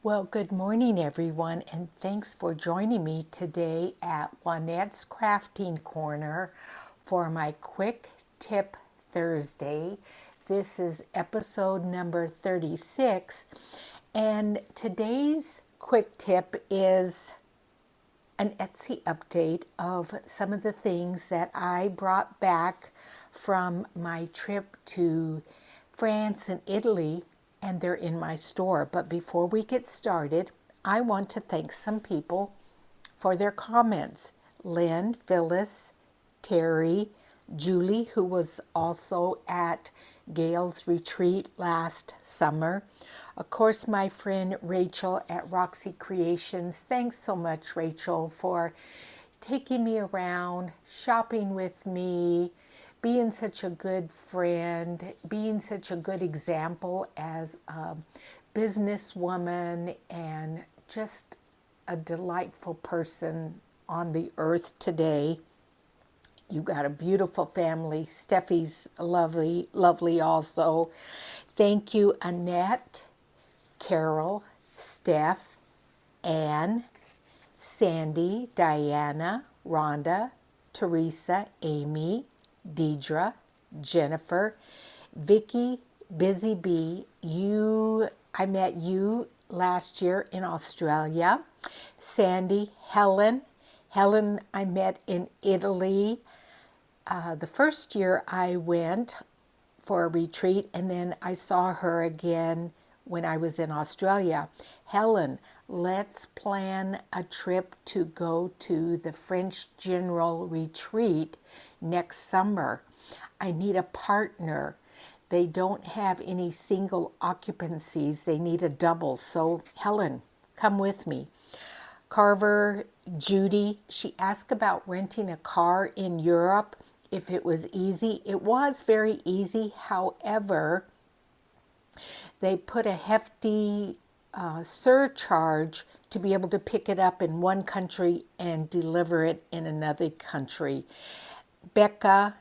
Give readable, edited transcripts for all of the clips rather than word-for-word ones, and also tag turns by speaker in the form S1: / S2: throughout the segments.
S1: Well, good morning, everyone, and thanks for joining me today at Juanette's Crafting Corner for my Quick Tip Thursday. This is episode number 36, and today's quick tip is an Etsy update of some of the things that I brought back from my trip to France and Italy, and they're in my store. But before we get started, I want to thank some people for their comments. Lynn, Phyllis, Terry, Julie, who was also at Gail's retreat last summer. Of course, my friend Rachel at Roxy Creations. Thanks so much, Rachel, for taking me around, shopping with me, being such a good friend, being such a good example as a businesswoman, and just a delightful person on the earth today. You got a beautiful family. Steffi's lovely, lovely also. Thank you, Annette, Carol, Steph, Anne, Sandy, Diana, Rhonda, Teresa, Amy, Deidre, Jennifer, Vicky, Busy Bee. I met you last year in Australia. Sandy, Helen, I met in Italy. The first year I went for a retreat, and then I saw her again when I was in Australia. Helen, let's plan a trip to go to the French General Retreat next summer. I need a partner. They don't have any single occupancies. They need a double. So Helen, come with me. Carver, Judy, she asked about renting a car in Europe, if it was easy. It was very easy. However, they put a hefty surcharge to be able to pick it up in one country and deliver it in another country. Becca,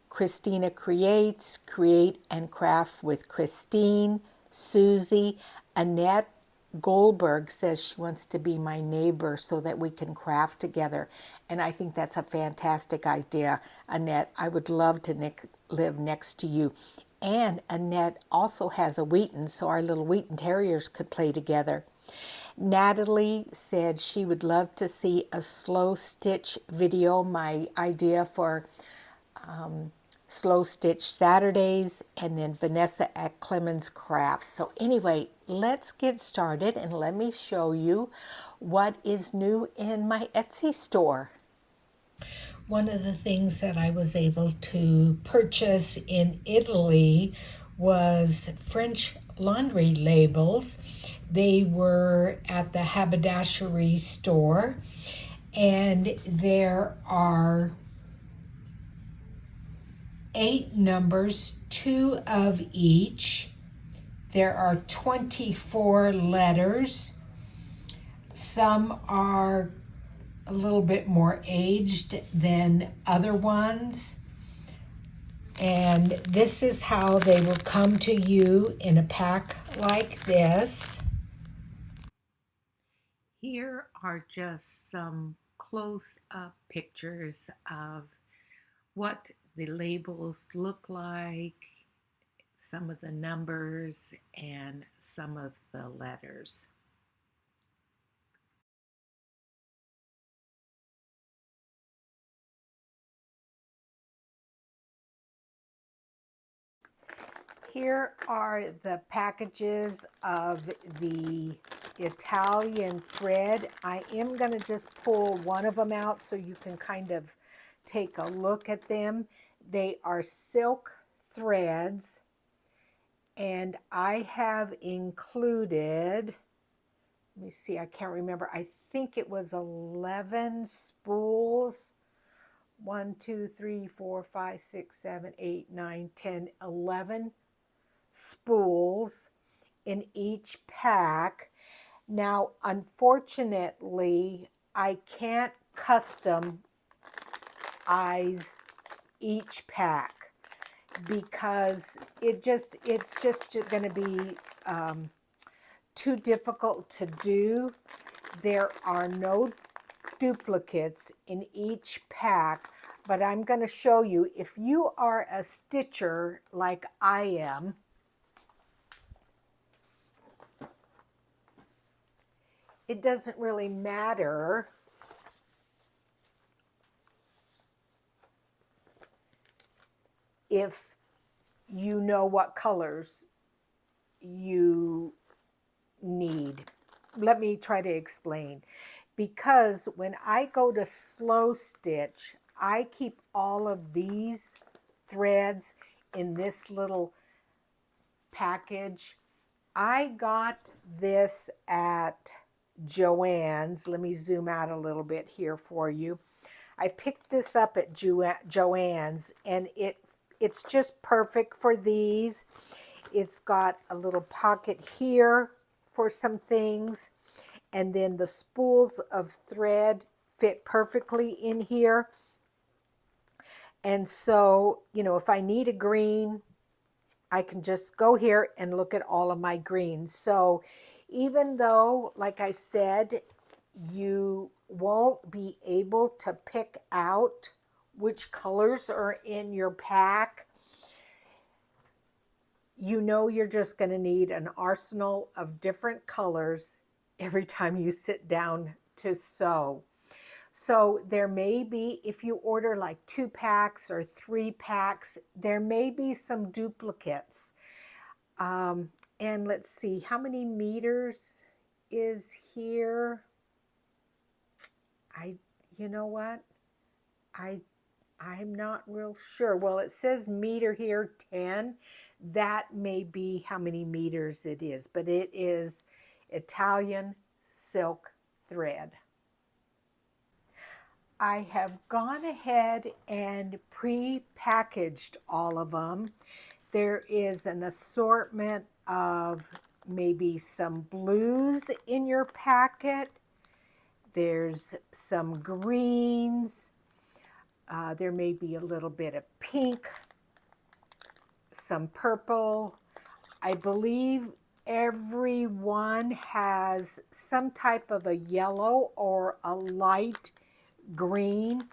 S1: Christina Creates, Create and Craft with Christine, Susie, Annette Goldberg says she wants to be my neighbor so that we can craft together. And I think that's a fantastic idea, Annette. I would love to live next to you. And Annette also has a Wheaton, so our little Wheaton Terriers could play together. Natalie said she would love to see a slow stitch video, my idea for Slow Stitch Saturdays, and then Vanessa at Clemens Crafts. So anyway, let's get started and let me show you what is new in my Etsy store. One of the things that I was able to purchase in Italy was French laundry labels. They were at the haberdashery store, and there are 8 numbers, 2 of each. There are 24 letters. Some are a little bit more aged than other ones. And this is how they will come to you in a pack like this. Here are just some close-up pictures of what the labels look like, some of the numbers, and some of the letters. Here are the packages of the Italian thread. I am going to just pull one of them out so you can kind of take a look at them. They are silk threads, and I have included, let me see, I can't remember, I think it was 11 spools. 1, 2, 3, 4, 5, 6, 7, 8, 9, 10, 11 spools in each pack. Now, unfortunately, I can't customize each pack because it's just going to be too difficult to do. There are no duplicates in each pack, but I'm going to show you. If you are a stitcher like I am, it doesn't really matter if you know what colors you need. Let me try to explain. Because when I go to slow stitch, I keep all of these threads in this little package. I got this at Joann's. Let me zoom out a little bit here for you. I picked this up at Joann's, and it's just perfect for these. It's got a little pocket here for some things, and then the spools of thread fit perfectly in here. And so, you know, if I need a green, I can just go here and look at all of my greens. So even though, like I said, you won't be able to pick out which colors are in your pack, you know you're just going to need an arsenal of different colors every time you sit down to sew. So there may be, if you order like 2 packs or 3 packs, there may be some duplicates. And let's see, how many meters is here? You know what? I'm not real sure. Well, it says meter here, 10. That may be how many meters it is, but it is Italian silk thread. I have gone ahead and pre-packaged all of them. There is an assortment of maybe some blues in your packet. There's some greens. There may be a little bit of pink, some purple. I believe everyone has some type of a yellow or a light green.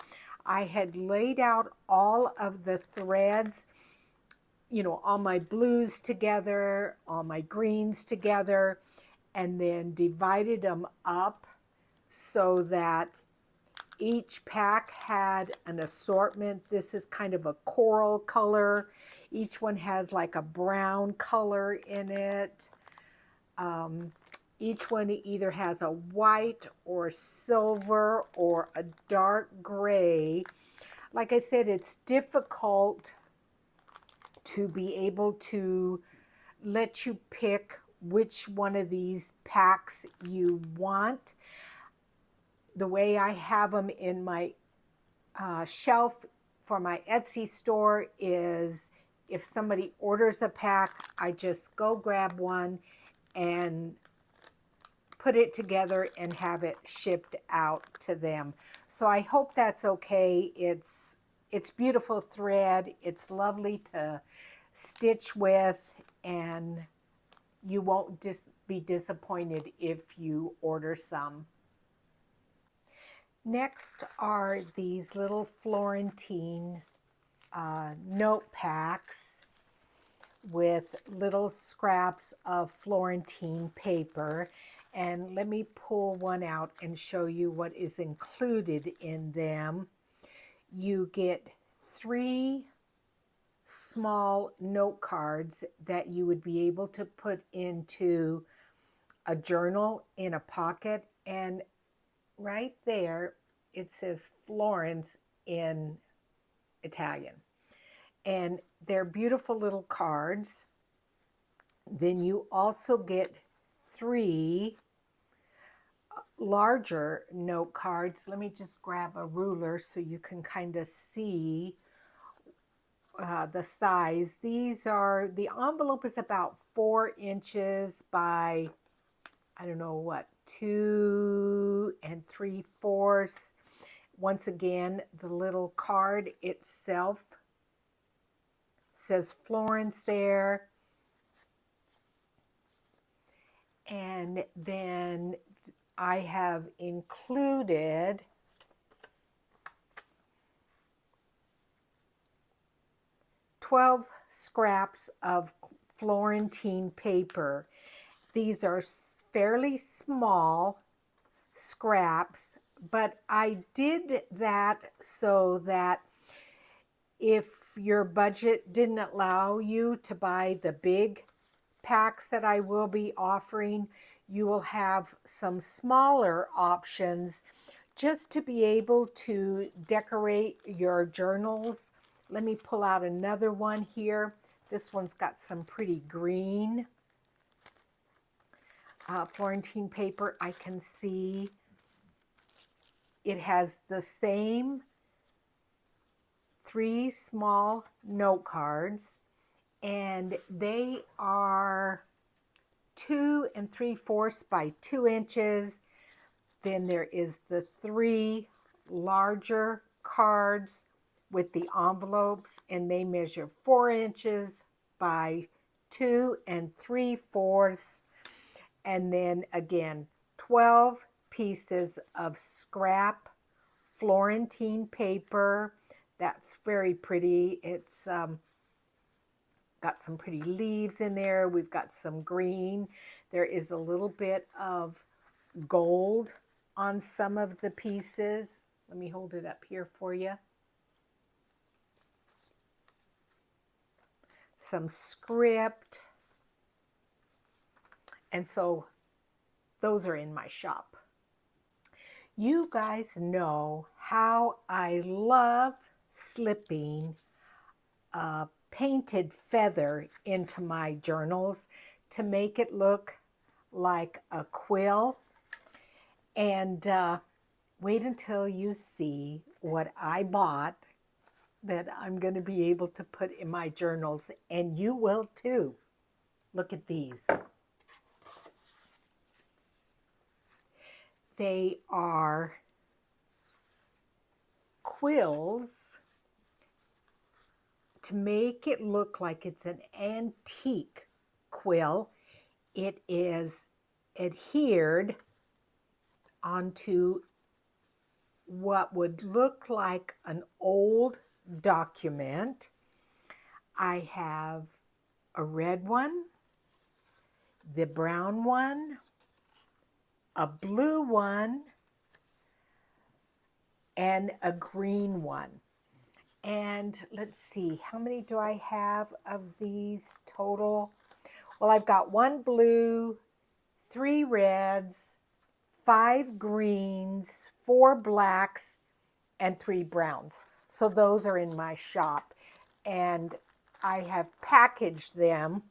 S1: I had laid out all of the threads, you know, all my blues together, all my greens together, and then divided them up so that each pack had an assortment. This is kind of a coral color. Each one has like a brown color in it. Each one either has a white or silver or a dark gray. Like I said, it's difficult to be able to let you pick which one of these packs you want. The way I have them in my shelf for my Etsy store is if somebody orders a pack, I just go grab one and put it together and have it shipped out to them. So I hope that's okay. It's beautiful thread. It's lovely to stitch with, and you won't be disappointed if you order some. Next are these little Florentine note packs with little scraps of Florentine paper. And let me pull one out and show you what is included in them. You get 3 small note cards that you would be able to put into a journal in a pocket, and right there it says Florence in Italian, and they're beautiful little cards. Then you also get 3 larger note cards. Let me just grab a ruler so you can kind of see the size. These are, the envelope is about 4 inches by, I don't know what, 2 3/4. Once again, the little card itself says Florence there. And then I have included $12 scraps of Florentine paper. These are fairly small scraps, but I did that so that if your budget didn't allow you to buy the big packs that I will be offering, you will have some smaller options just to be able to decorate your journals. Let me pull out another one here. This one's got some pretty green Florentine paper. I can see it has the same 3 small note cards, and they are 2 3/4 by 2 inches. Then there is the 3 larger cards with the envelopes, and they measure 4 inches by 2 3/4. And then again, 12 pieces of scrap Florentine paper. That's very pretty. It's got some pretty leaves in there. We've got some green. There is a little bit of gold on some of the pieces. Let me hold it up here for you. Some script. And so those are in my shop. You guys know how I love slipping a painted feather into my journals to make it look like a quill. And wait until you see what I bought that I'm going to be able to put in my journals, and you will too. Look at these. They are quills to make it look like it's an antique quill. It is adhered onto what would look like an old document. I have a red one, the brown one, a blue one, and a green one. And let's see, how many do I have of these total? Well, I've got 1 blue, 3 reds, 5 greens, 4 blacks, and 3 browns. So those are in my shop. And I have packaged them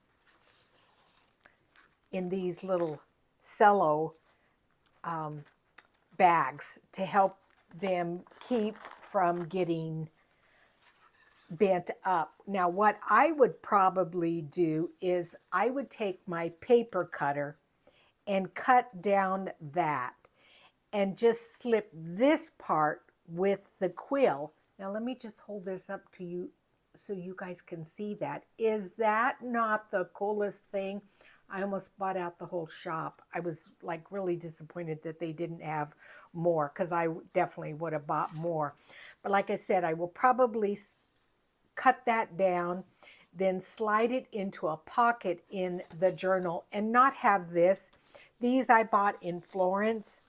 S1: in these little cello bags to help them keep from getting bent up. Now, what I would probably do is I would take my paper cutter and cut down that and just slip this part with the quill. Now, let me just hold this up to you so you guys can see that. Is that not the coolest thing? I almost bought out the whole shop. I was like really disappointed that they didn't have more, because I definitely would have bought more. But like I said, I will probably cut that down, then slide it into a pocket in the journal and not have this. These I bought in Florence,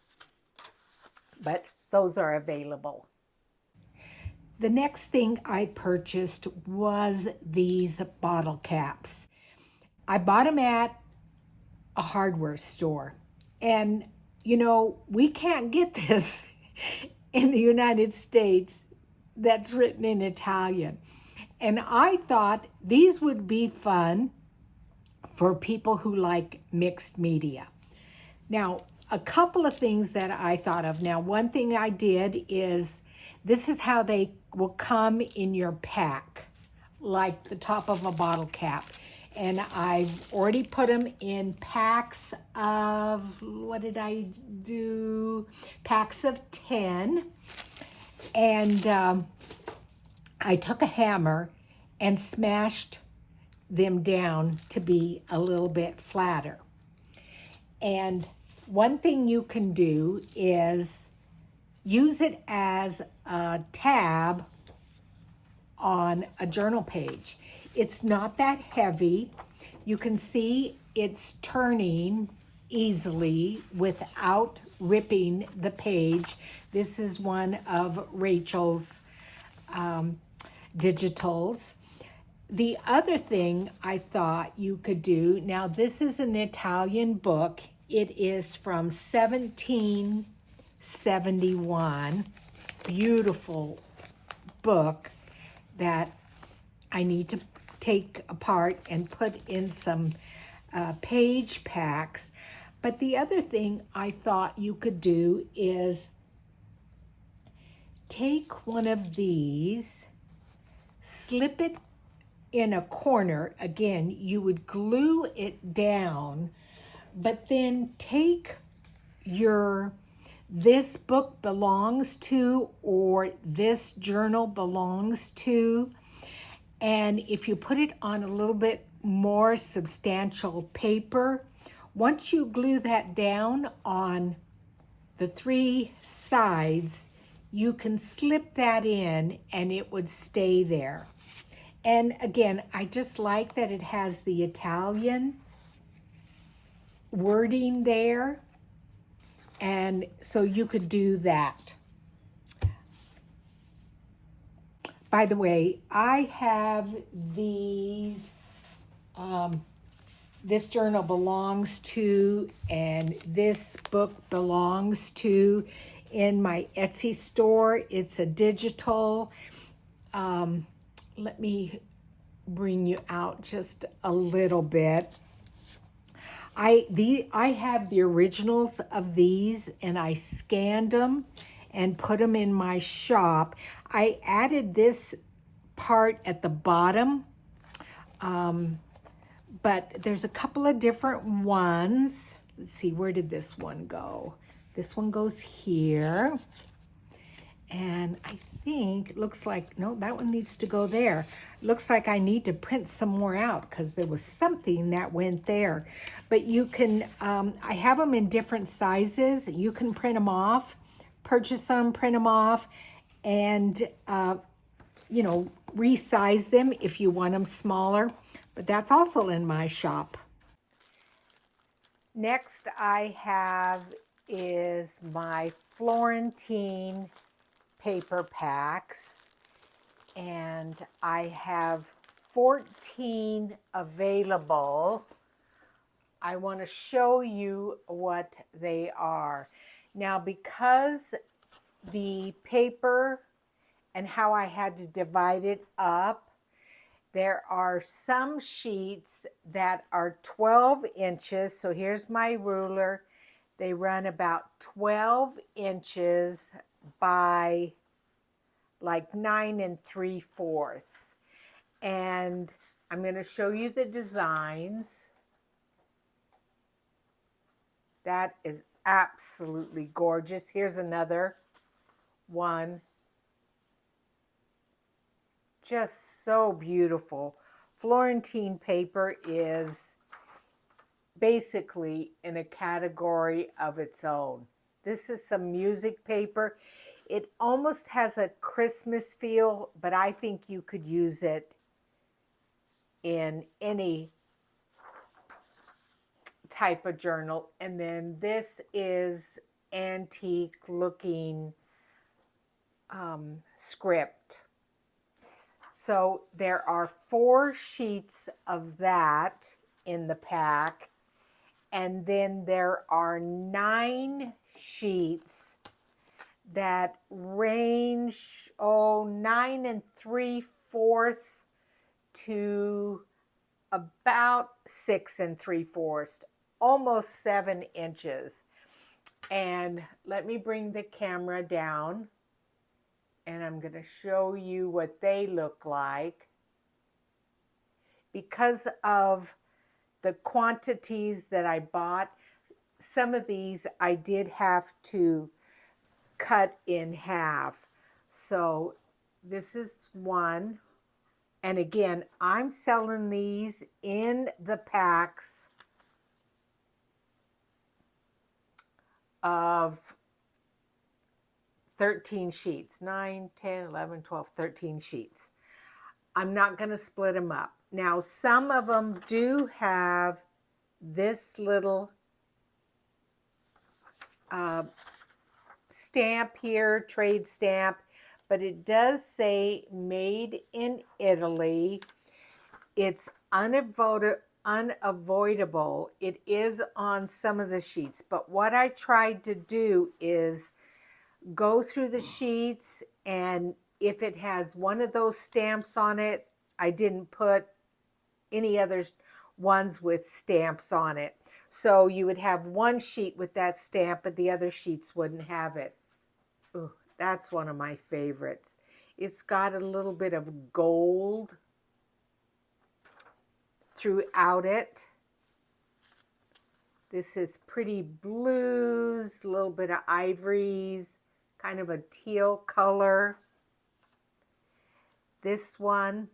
S1: but those are available. The next thing I purchased was these bottle caps. I bought them at a hardware store. And, you know, we can't get this in the United States that's written in Italian. And I thought these would be fun for people who like mixed media. Now, a couple of things that I thought of. Now, one thing I did is this is how they will come in your pack, like the top of a bottle cap. And I've already put them in packs of, what did I do? Packs of 10. And I took a hammer and smashed them down to be a little bit flatter. And one thing you can do is use it as a tab on a journal page. It's not that heavy. You can see it's turning easily without ripping the page. This is one of Rachel's digitals. The other thing I thought you could do, now this is an Italian book. It is from 1771. Beautiful book that I need to take apart and put in some page packs. But the other thing I thought you could do is take one of these, slip it in a corner. Again, you would glue it down, but then take your this book belongs to or this journal belongs to, and if you put it on a little bit more substantial paper, once you glue that down on the three sides, you can slip that in and it would stay there. And again, I just like that it has the Italian wording there. And so you could do that. By the way, I have these, this journal belongs to, and this book belongs to in my Etsy store. It's a digital. Let me bring you out just a little bit. I have the originals of these, and I scanned them and put them in my shop. I added this part at the bottom, but there's a couple of different ones. Let's see, where did this one go? This one goes here. And I think it looks like, no, that one needs to go there. Looks like I need to print some more out because there was something that went there. But you can, I have them in different sizes. You can print them off, purchase them, print them off, and, you know, resize them if you want them smaller. But that's also in my shop. Next I have is my Florentine paper packs, and I have 14 available. I want to show you what they are. Now, because the paper and how I had to divide it up, there are some sheets that are 12 inches. So here's my ruler. They run about 12 inches by like 9 3/4. And I'm going to show you the designs. That is absolutely gorgeous. Here's another one. Just so beautiful. Florentine paper is basically in a category of its own. This is some music paper. It almost has a Christmas feel, but I think you could use it in any type of journal. And then this is antique looking script. So there are 4 sheets of that in the pack. And then there are 9 sheets that range, 9 3/4 to about 6 3/4, almost 7 inches. And let me bring the camera down, and I'm going to show you what they look like. Because of the quantities that I bought, some of these I did have to cut in half. So this is one. And again, I'm selling these in the packs of 13 sheets, 9, 10, 11, 12, 13 sheets. I'm not going to split them up. Now, some of them do have this little stamp here, trade stamp, but it does say made in Italy. It's unavoidable. It is on some of the sheets, but what I tried to do is go through the sheets, and if it has one of those stamps on it, I didn't put any other ones with stamps on it. So you would have one sheet with that stamp, but the other sheets wouldn't have it. Ooh, that's one of my favorites. It's got a little bit of gold throughout it. This is pretty blues, a little bit of ivories, kind of a teal color. This one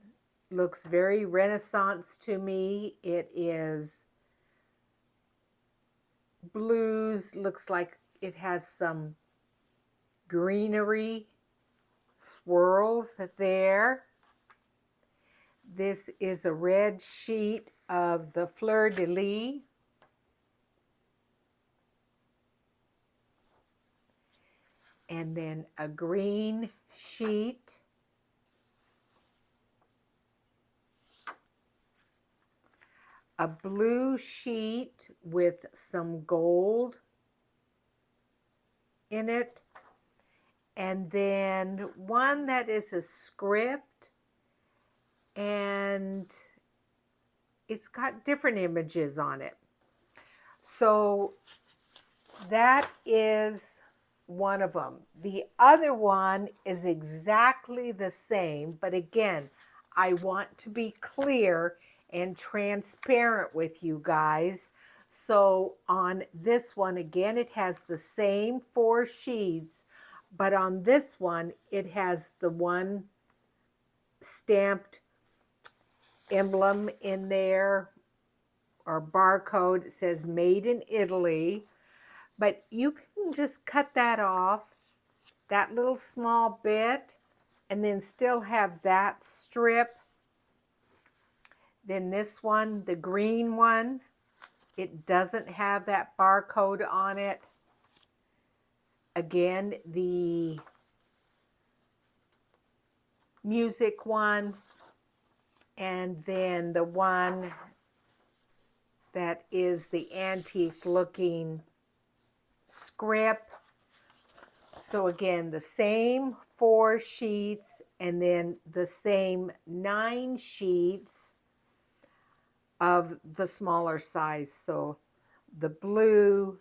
S1: looks very Renaissance to me. It is blues, looks like it has some greenery swirls there. This is a red sheet of the Fleur de Lis. And then a green sheet. A blue sheet with some gold in it. And then one that is a script, and it's got different images on it. So that is one of them. The other one is exactly the same, but again, I want to be clear and transparent with you guys. So on this one, again, it has the same 4 sheets, but on this one, it has the one stamped emblem in there, or barcode. It says made in Italy, but you can just cut that off, that little small bit, and then still have that strip. Then this one, the green one, it doesn't have that barcode on it. Again, the music one, and then the one that is the antique looking script. So again, the same 4 sheets, and then the same 9 sheets of the smaller size. So the blue,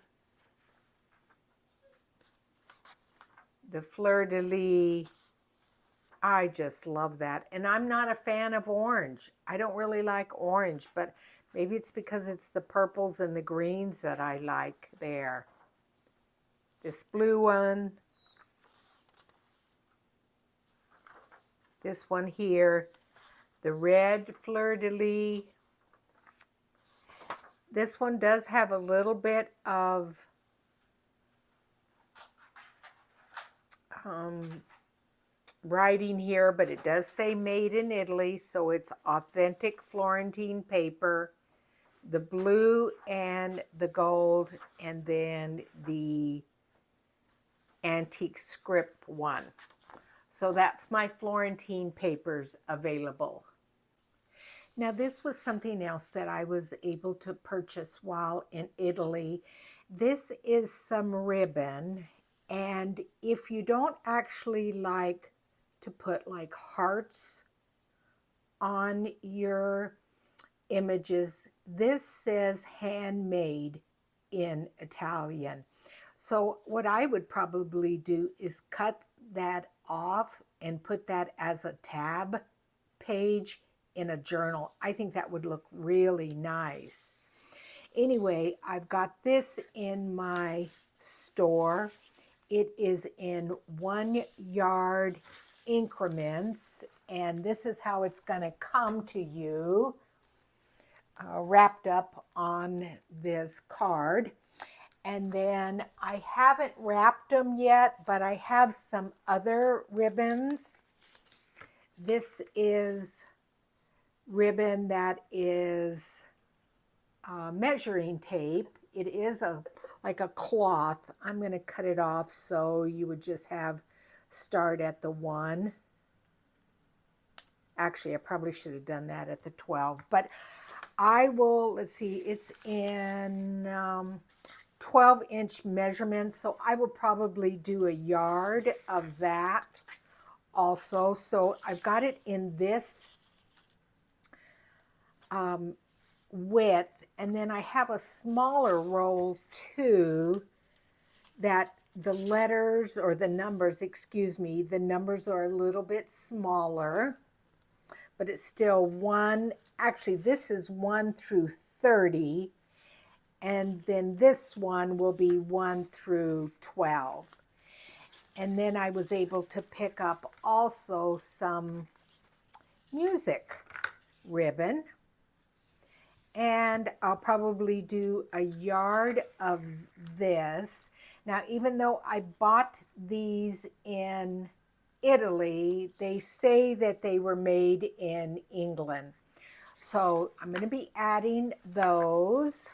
S1: the Fleur de Lis, I just love that. And I'm not a fan of orange. I don't really like orange, but maybe it's because it's the purples and the greens that I like there. This blue one, this one here, the red Fleur de Lis. This one does have a little bit of writing here, but it does say made in Italy, so it's authentic Florentine paper. The blue and the gold, and then the antique script one. So that's my Florentine papers available. Now this was something else that I was able to purchase while in Italy. This is some ribbon, and if you don't actually like to put like hearts on your images, this says handmade in Italian. So what I would probably do is cut that off and put that as a tab page in a journal. I think that would look really nice. Anyway, I've got this in my store. It is in 1 yard increments, and this is how it's going to come to you, wrapped up on this card. And then I haven't wrapped them yet, but I have some other ribbons. This is ribbon that is measuring tape. It is like a cloth. I'm going to cut it off so you would just have start at the 1. Actually, I probably should have done that at the 12, but I will, let's see, it's in 12-inch measurements, so I will probably do a yard of that also. So I've got it in this width, and then I have a smaller roll too that the letters, or the numbers, excuse me, the numbers are a little bit smaller, but it's still 1. Actually, this is 1 through 30, and then this one will be 1 through 12. And then I was able to pick up also some music ribbon, and I'll probably do a yard of this. Now, even though I bought these in Italy, they say that they were made in England. So I'm going to be adding those.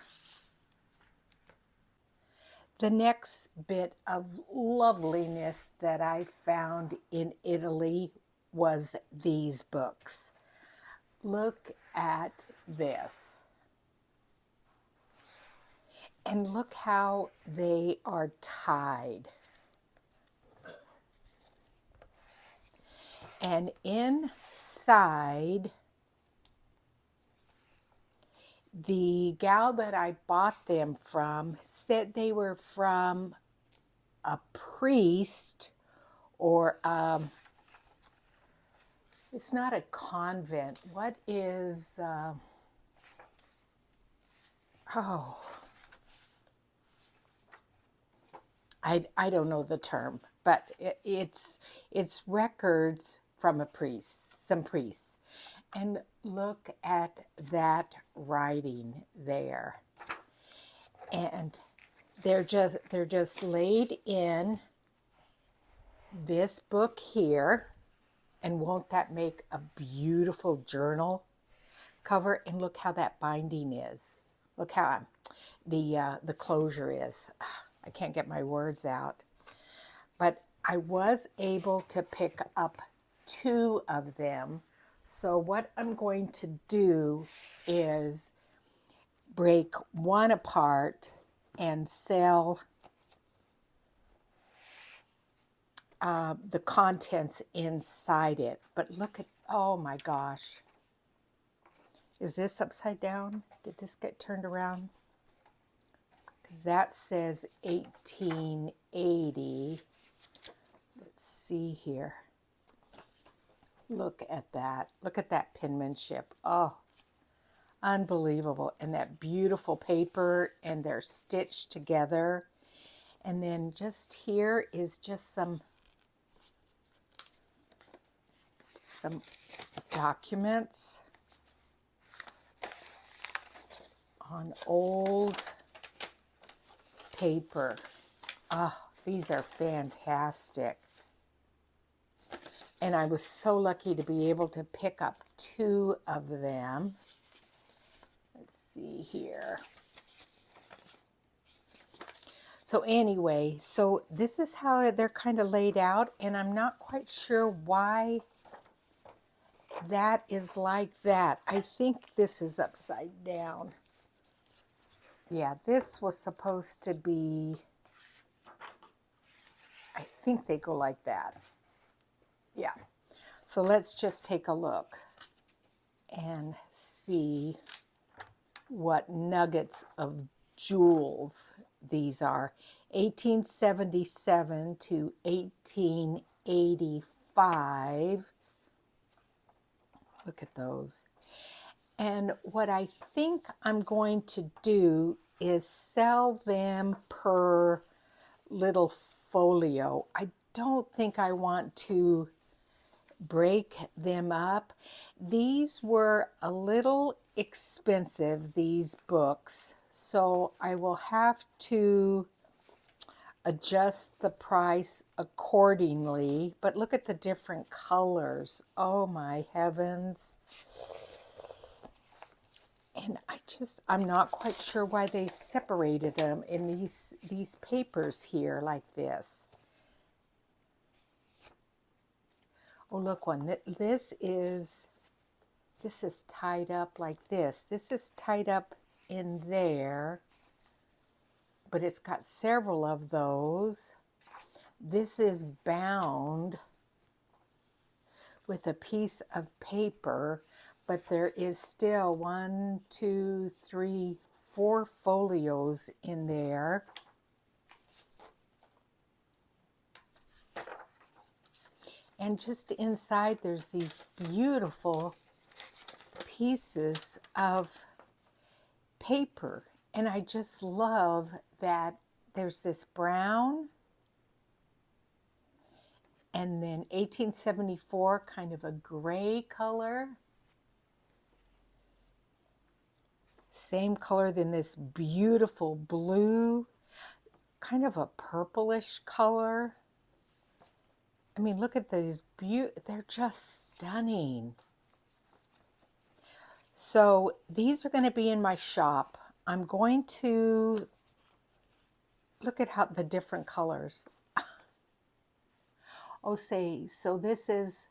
S1: The next bit of loveliness that I found in Italy was these books. Look at this. And look how they are tied. And inside, the gal that I bought them from said they were from a priest, or it's not a convent. What is, I don't know the term, but it's records from a priest, some priests. And look at that writing there. And they're just laid in this book here. And won't that make a beautiful journal cover? And look how that binding is. Look how the closure is. I can't get my words out. But I was able to pick up 2 of them. So what I'm going to do is break one apart and sell the contents inside it. But look at, oh my gosh. Is this upside down? Did this get turned around? Because that says 1880. Let's see here. Look at that. Look at that penmanship. Oh, unbelievable. And that beautiful paper, and they're stitched together. And then just here is just some documents on old paper. Oh, these are fantastic. And I was so lucky to be able to pick up 2 of them. Let's see here. So anyway, so this is how they're kind of laid out, and I'm not quite sure why that is like that. I think this is upside down. Yeah, this was supposed to be, I think they go like that. Yeah. So let's just take a look and see what nuggets of jewels these are. 1877 to 1885. Look at those. And what I think I'm going to do is sell them per little folio. I don't think I want to break them up. These were a little expensive, these books. so I will have to adjust the price accordingly. But look at the different colors. Oh my heavens. And I'm not quite sure why they separated them in these papers here like this. Oh, look, this is tied up like this. This is tied up in there, but it's got several of those. This is bound with a piece of paper, but there is still 1, 2, 3, 4 folios in there. And just inside, there's these beautiful pieces of paper. And I just love that there's this brown, and then 1874, kind of a gray color. Same color than this beautiful blue, kind of a purplish color. I mean, look at these, they're just stunning. So these are going to be in my shop. I'm going to look at how the different colors. Oh, so this is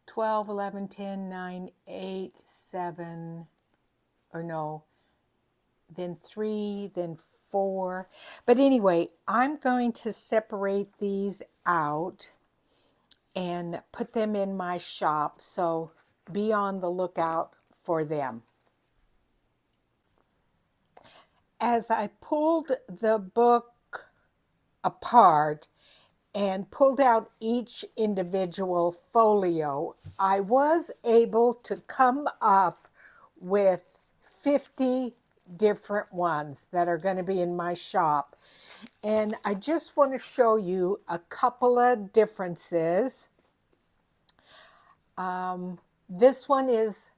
S1: 12, 11, 10, 9, 8, 7, or no, then 3, then 4. But anyway, I'm going to separate these out and put them in my shop, so be on the lookout for them. As I pulled the book apart and pulled out each individual folio, I was able to come up with 50 different ones that are going to be in my shop. And I just want to show you a couple of differences. This one is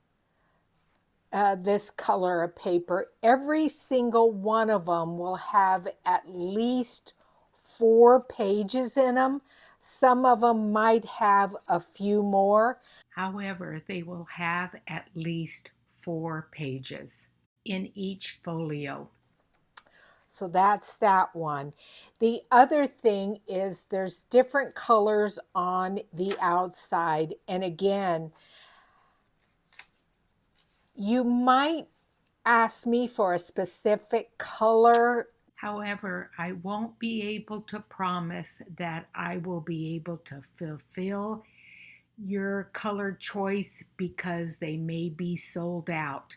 S1: this color of paper. Every single one of them will have at least 4 pages in them. Some of them might have a few more. However, they will have at least 4 pages in each folio. So that's that one. The other thing is there's different colors on the outside. And again, you might ask me for a specific color. However, I won't be able to promise that I will be able to fulfill your color choice because they may be sold out.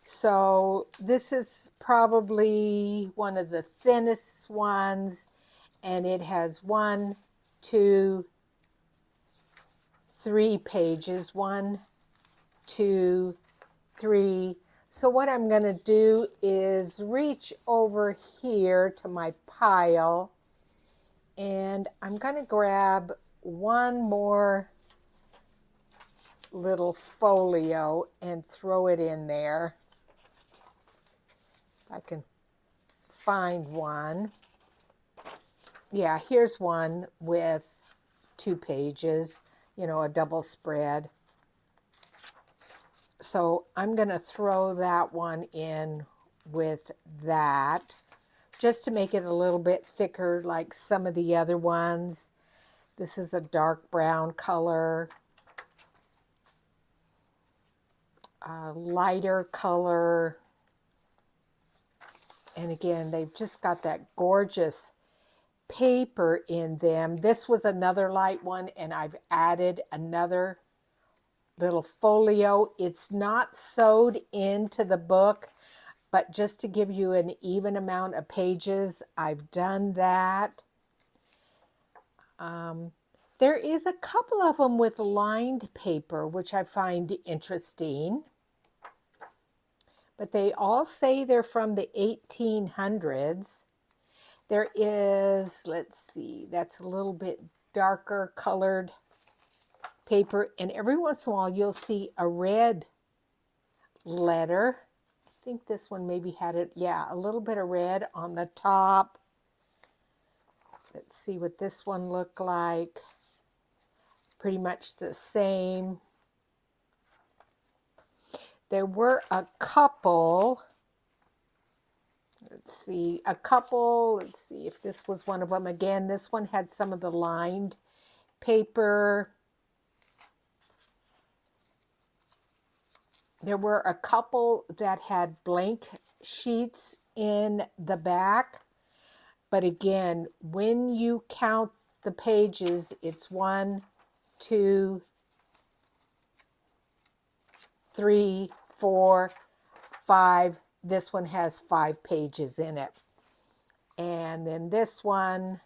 S1: So this is probably one of the thinnest ones, and it has 1, 2, 3 pages. 1, 2, 3. So what I'm going to do is reach over here to my pile, and I'm going to grab one more little folio and throw it in there. If I can find one. Yeah, here's one with 2 pages, you know, a double spread. So I'm going to throw that one in with that, just to make it a little bit thicker like some of the other ones. This is a dark brown color, a lighter color. And again, they've just got that gorgeous paper in them. This was another light one, and I've added another little folio. It's not sewed into the book, but just to give you an even amount of pages, I've done that. There is a couple of them with lined paper, which I find interesting. But they all say they're from the 1800s. There is, let's see, that's a little bit darker colored paper, and every once in a while you'll see a red letter. think this one maybe had it, yeah, a little bit of red on the top. Let's see what this one looked like. Pretty much the same. There were a couple, let's see if this was one of them. Again, this one had some of the lined paper. There were a couple that had blank sheets in the back. But again, when you count the pages, it's 1, 2, 3, 4, 5. This one has 5 pages in it. And then this one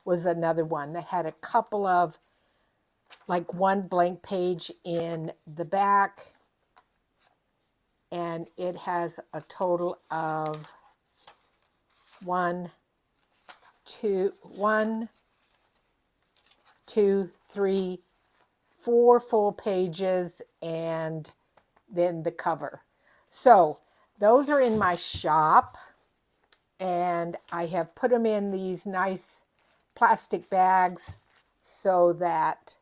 S1: was another one that had a couple of, like one blank page in the back. And it has a total of 1, 2, 3, 4 full pages, and then the cover. So those are in my shop, and I have put them in these nice plastic bags so that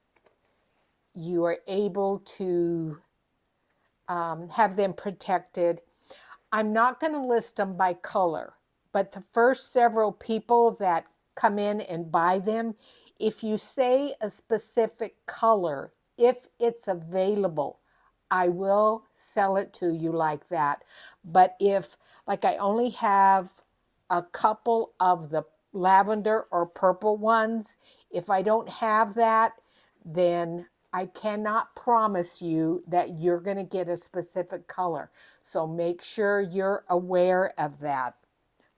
S1: you are able to have them protected. I'm not going to list them by color, but the first several people that come in and buy them, if you say a specific color, if it's available, I will sell it to you like that. But if, like, I only have a couple of the lavender or purple ones, if I don't have that, then I cannot promise you that you're going to get a specific color. So make sure you're aware of that.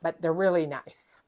S1: But they're really nice.